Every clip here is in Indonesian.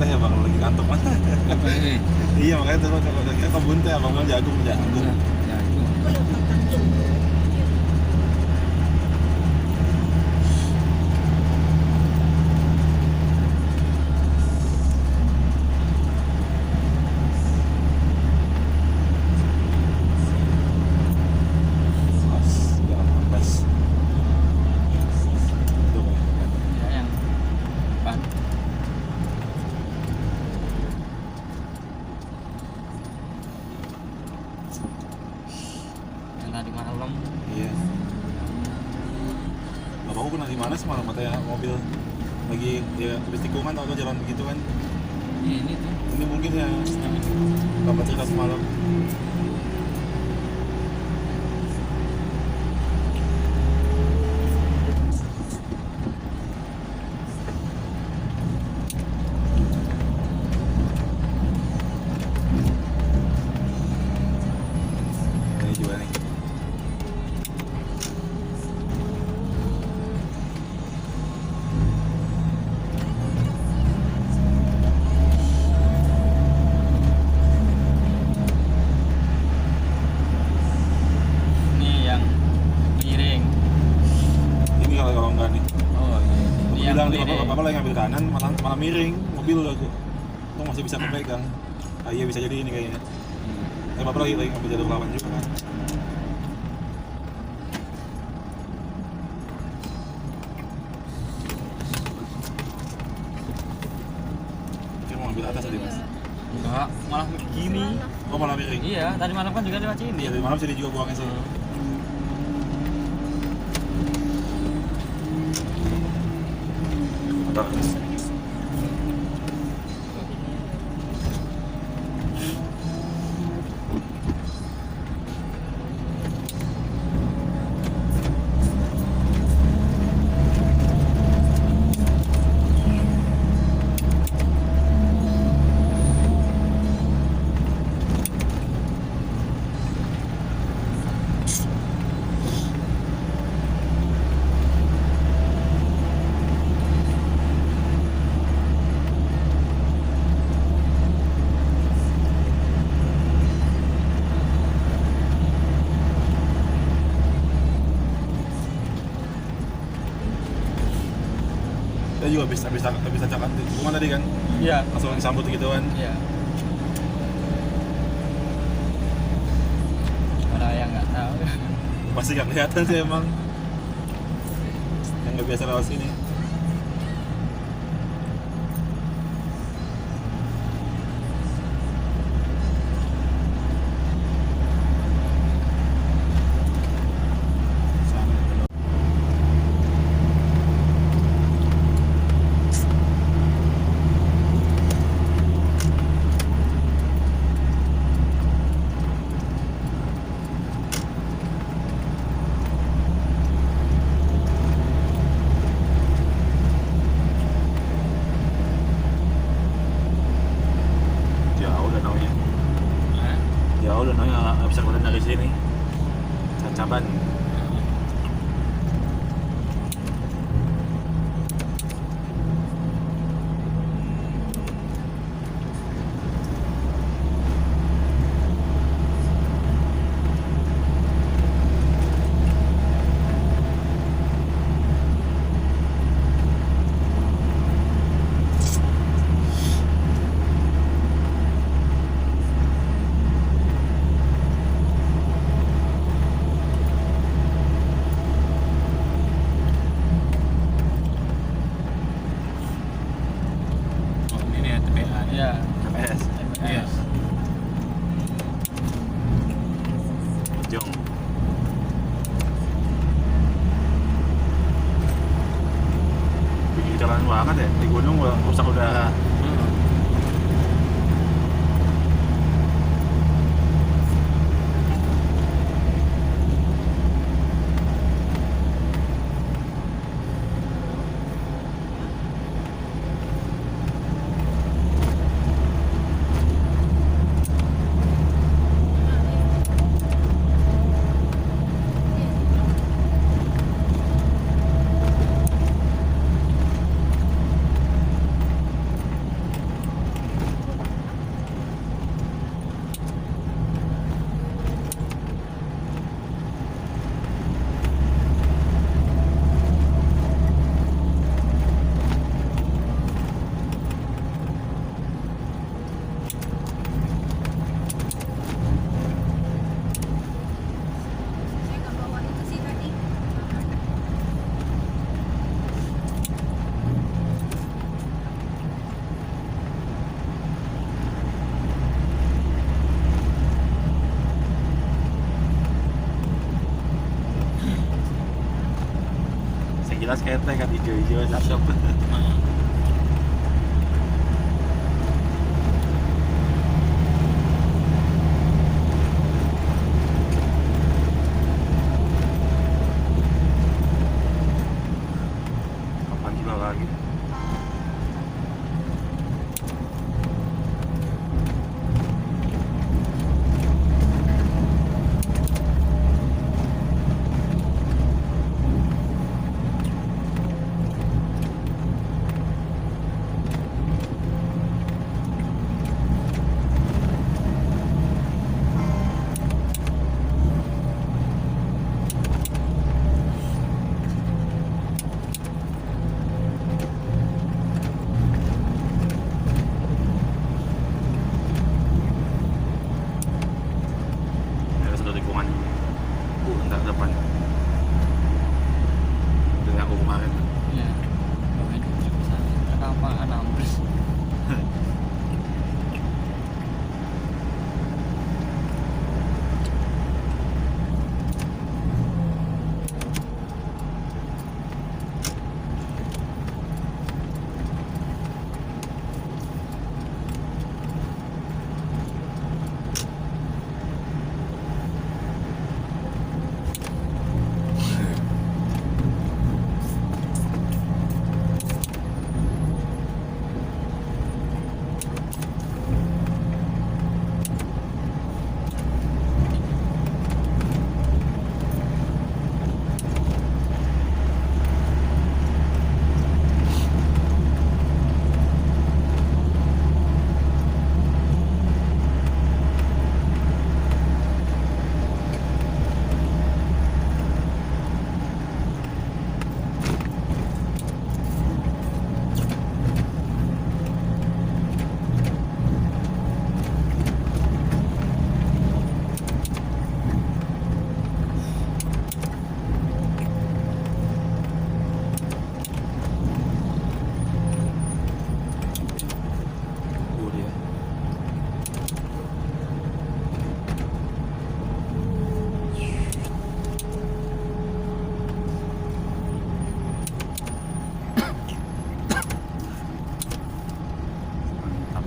teh ya bang, lagi kantuk mah. Apa ini? Iya makanya tuh kalau lagi kebun teh abang bilang jagung. Jagung. Mas, jangan ngepas. Tuh kan. Ya, yang depan. Yang tadi malam. Iya. Bapakku kena di mana semalam katanya mobil lagi ya habis tikungan atau jalan begitu kan. Ini tuh. Ini mungkin ya bapak cerita semalam. Ini juga nih. Ini yang miring. Ini kalau enggak nih. Oh iya. Aku Ini yang bilang nih miring. bapak lagi ngambil kanan malah miring mobil aku. Tuh masih bisa kepegang. Ah, iya bisa jadi ini kayaknya. Bapak lagi ngambil jalur lawan juga kan. Dia mau ngambil atas tadi mas. Enggak, malah gini. Oh malah miring. Iya, tadi malam kan juga lewat sini. Iya dari malam sini juga buangnya sih. Mantap. Dia juga habis tacakan tikungan tadi kan. Iya. Langsung disambut gitu kan. Iya. Orang yang nggak tahu. Pasti gak kelihatan sih emang. Yang gak biasa lewat sini. Sana. Jauh danaunya. Hah? Jauh danaunya nggak bisa kelihatan dari sini. Cacaban. Oh, ini ya TPA. Iya. KPS. Iya. Jong. Bikin jalan banget ya di gunung rusak udah. jiwa siap. Nah, Kapan gila lagi? Ada satu tikungan. Bentar depan. Dengan aku kemarin. iya. Pemain ujuk sana. Apaan ambles? Dia. Mantap.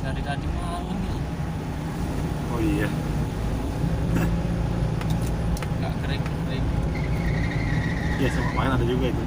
Dari tadi malam ya. Oh iya. Nggak kering-kering. Iya, sama kemarin ada juga itu.